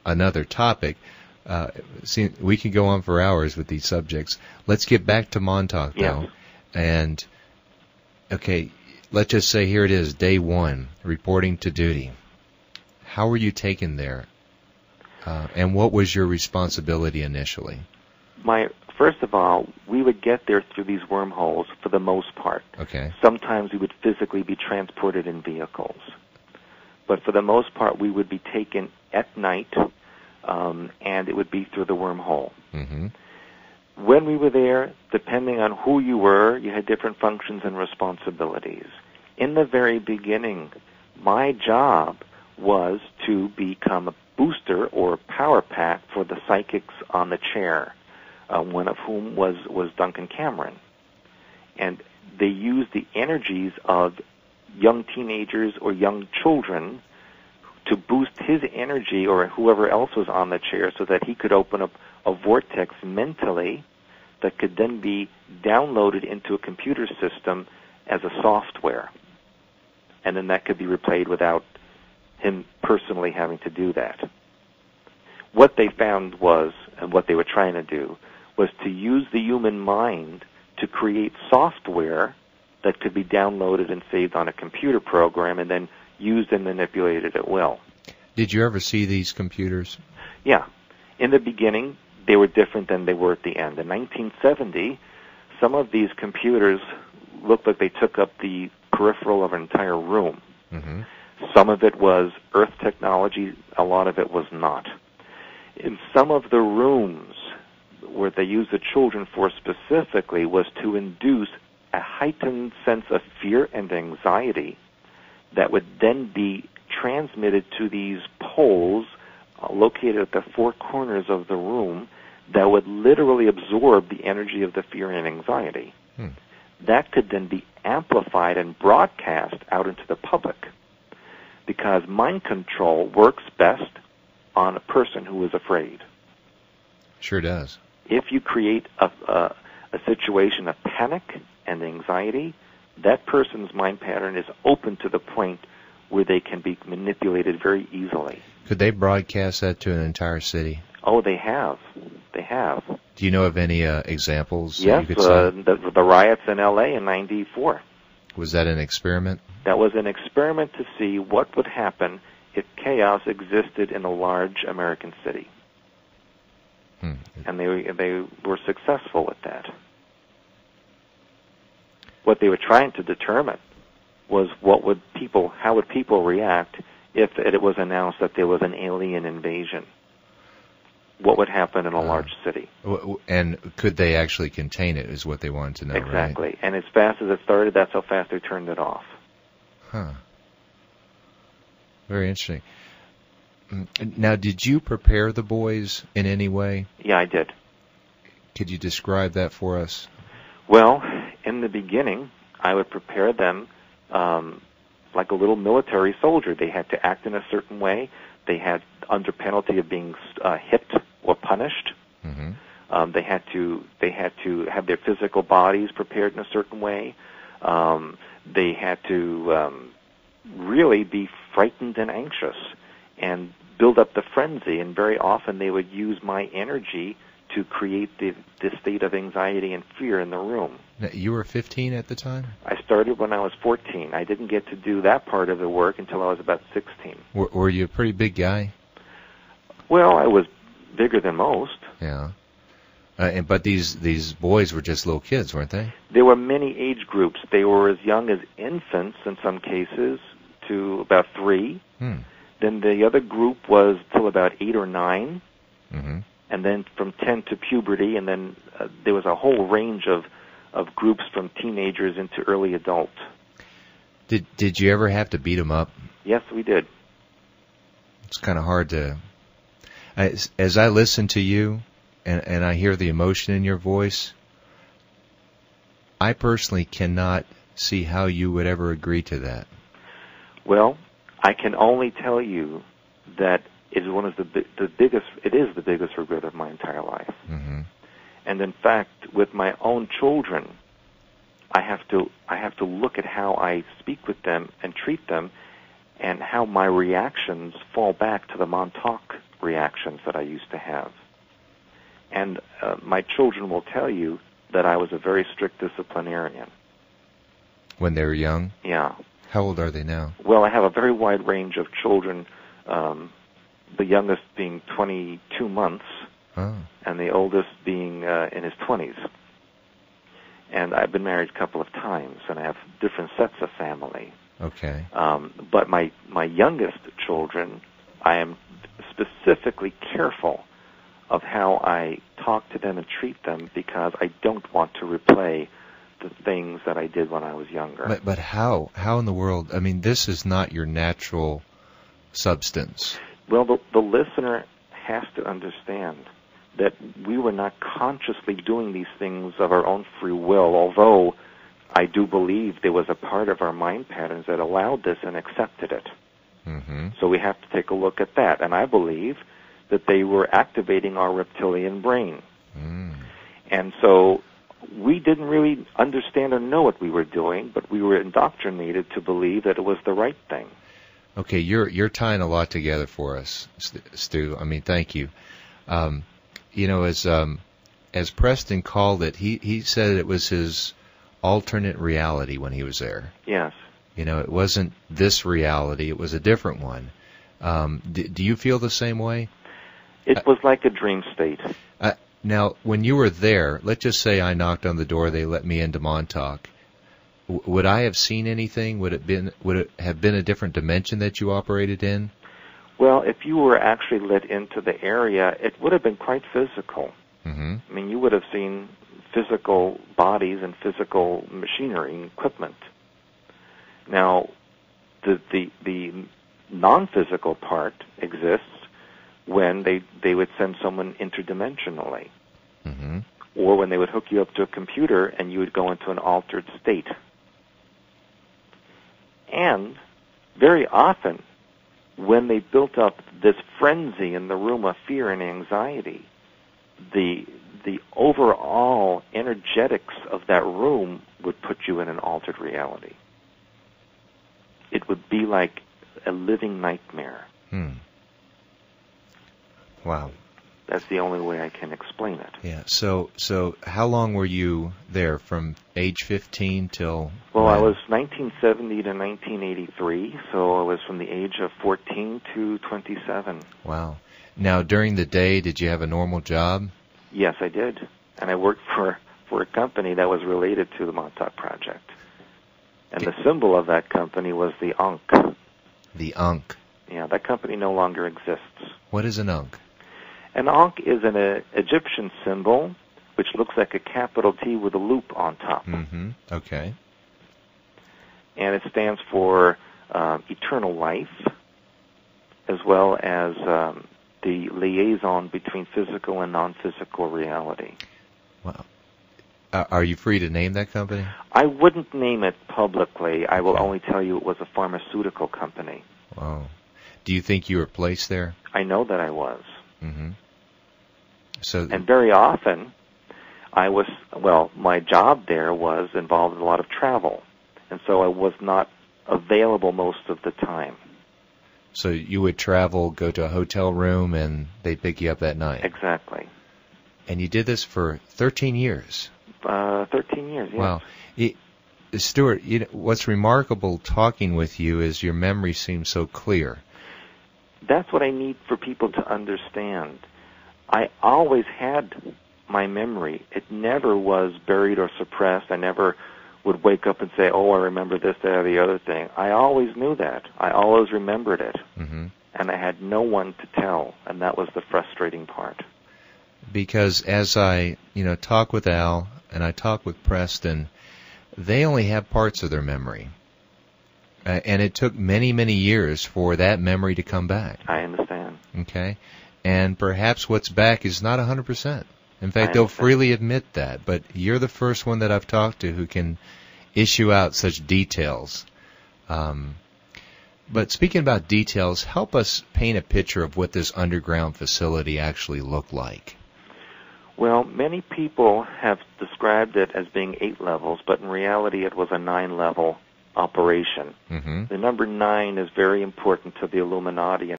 another topic. We can go on for hours with these subjects. Let's get back to Montauk, though. Yes. And, okay, let's just say here it is, day one, reporting to duty. How were you taken there? And what was your responsibility initially? First of all, we would get there through these wormholes for the most part. Okay. Sometimes we would physically be transported in vehicles. But for the most part, we would be taken at night, and it would be through the wormhole. Mm-hmm. When we were there, depending on who you were, you had different functions and responsibilities. In the very beginning, my job was to become a booster or power pack for the psychics on the chair, one of whom was Duncan Cameron. And they used the energies of young teenagers or young children to boost his energy or whoever else was on the chair so that he could open up a vortex mentally that could then be downloaded into a computer system as a software. And then that could be replayed without him personally having to do that. What they found was, and what they were trying to do, was to use the human mind to create software that could be downloaded and saved on a computer program and then used and manipulated at will. Did you ever see these computers? Yeah. In the beginning, they were different than they were at the end. In 1970, some of these computers looked like they took up the peripheral of an entire room. Mm-hmm. Some of it was Earth technology, a lot of it was not. In some of the rooms where they used the children for specifically was to induce a heightened sense of fear and anxiety that would then be transmitted to these poles located at the four corners of the room that would literally absorb the energy of the fear and anxiety. That could then be amplified and broadcast out into the public because mind control works best on a person who is afraid. Sure does. If you create a situation of panic and anxiety, that person's mind pattern is open to the point where they can be manipulated very easily. Could they broadcast that to an entire city? Oh, they have. They have. Do you know of any examples? Yes, that you could the riots in L.A. in '94. Was that an experiment? That was an experiment to see what would happen if chaos existed in a large American city. And they were successful with that. What they were trying to determine was how would people react if it was announced that there was an alien invasion? What would happen in a large city? And could they actually contain it is what they wanted to know, exactly. Right? And as fast as it started, that's how fast they turned it off. Huh. Very interesting. Now, did you prepare the boys in any way? Yeah, I did. Could you describe that for us? Well, in the beginning, I would prepare them like a little military soldier. They had to act in a certain way. They had, under penalty of being hit or punished. Mm-hmm. They had to have their physical bodies prepared in a certain way. They had to really be frightened and anxious and build up the frenzy. And very often they would use my energy to create this state of anxiety and fear in the room. Now, you were 15 at the time? I started when I was 14. I didn't get to do that part of the work until I was about 16. Were you a pretty big guy? Well, I was bigger than most. Yeah. But these boys were just little kids, weren't they? There were many age groups. They were as young as infants in some cases to about 3. Then the other group was till about 8 or 9. Mm-hmm. And then from 10 to puberty, and then there was a whole range of groups from teenagers into early adult. Did you ever have to beat them up? Yes, we did. It's kind of hard to... As I listen to you, and I hear the emotion in your voice, I personally cannot see how you would ever agree to that. Well, I can only tell you that it is the biggest regret of my entire life. Mm-hmm. And in fact, with my own children, I have to look at how I speak with them and treat them, and how my reactions fall back to the Montauk reactions that I used to have. And my children will tell you that I was a very strict disciplinarian. When they were young? Yeah. How old are they now? Well, I have a very wide range of children, the youngest being 22 months, and the oldest being in his 20s. And I've been married a couple of times, and I have different sets of family. Okay. But my youngest children, I am specifically careful of how I talk to them and treat them, because I don't want to replay the things that I did when I was younger. But how? How in the world? I mean, this is not your natural substance. Well, the listener has to understand that we were not consciously doing these things of our own free will, although I do believe there was a part of our mind patterns that allowed this and accepted it. Mm-hmm. So we have to take a look at that. And I believe that they were activating our reptilian brain. Mm. And so we didn't really understand or know what we were doing, but we were indoctrinated to believe that it was the right thing. Okay, you're tying a lot together for us, Stu. I mean, thank you. You know, as Preston called it, he said it was his alternate reality when he was there. Yes. You know, it wasn't this reality; it was a different one. Do you feel the same way? It was like a dream state. Now, when you were there, let's just say I knocked on the door, they let me into Montauk. Would I have seen anything? Would it have been a different dimension that you operated in? Well, if you were actually let into the area, it would have been quite physical. Mm-hmm. I mean, you would have seen physical bodies and physical machinery and equipment. Now, the non-physical part exists when they would send someone interdimensionally, mm-hmm. or when they would hook you up to a computer and you would go into an altered state. And very often, when they built up this frenzy in the room of fear and anxiety, the overall energetics of that room would put you in an altered reality. It would be like a living nightmare. Wow. That's the only way I can explain it. Yeah. So how long were you there, from age 15 till? Well, when? I was 1970 to 1983, so I was from the age of 14 to 27. Wow. Now, during the day, did you have a normal job? Yes, I did. And I worked for a company that was related to the Montauk Project. And the symbol of that company was the Ankh. The Ankh. Yeah, that company no longer exists. What is an Ankh? An Ankh is an Egyptian symbol which looks like a capital T with a loop on top. Mm-hmm. Okay. And it stands for eternal life, as well as the liaison between physical and non-physical reality. Wow. Are you free to name that company? I wouldn't name it publicly. I will only tell you it was a pharmaceutical company. Wow. Do you think you were placed there? I know that I was. Mm-hmm. And very often, my job there was involved in a lot of travel, and so I was not available most of the time. So you would travel, go to a hotel room, and they'd pick you up that night? Exactly. And you did this for 13 years? 13 years, yes. Wow. Stewart, what's remarkable talking with you is your memory seems so clear. That's what I need for people to understand. I always had my memory. It never was buried or suppressed. I never would wake up and say, oh, I remember this, that, or the other thing. I always knew that. I always remembered it. Mm-hmm. And I had no one to tell, and that was the frustrating part. Because as I, talk with Al and I talk with Preston, they only have parts of their memory. And it took many, many years for that memory to come back. I understand. Okay? And perhaps what's back is not 100%. In fact, they'll freely admit that. But you're the first one that I've talked to who can issue out such details. But speaking about details, help us paint a picture of what this underground facility actually looked like. Well, many people have described it as being 8 levels, but in reality it was a 9-level operation. Mm-hmm. The number 9 is very important to the Illuminati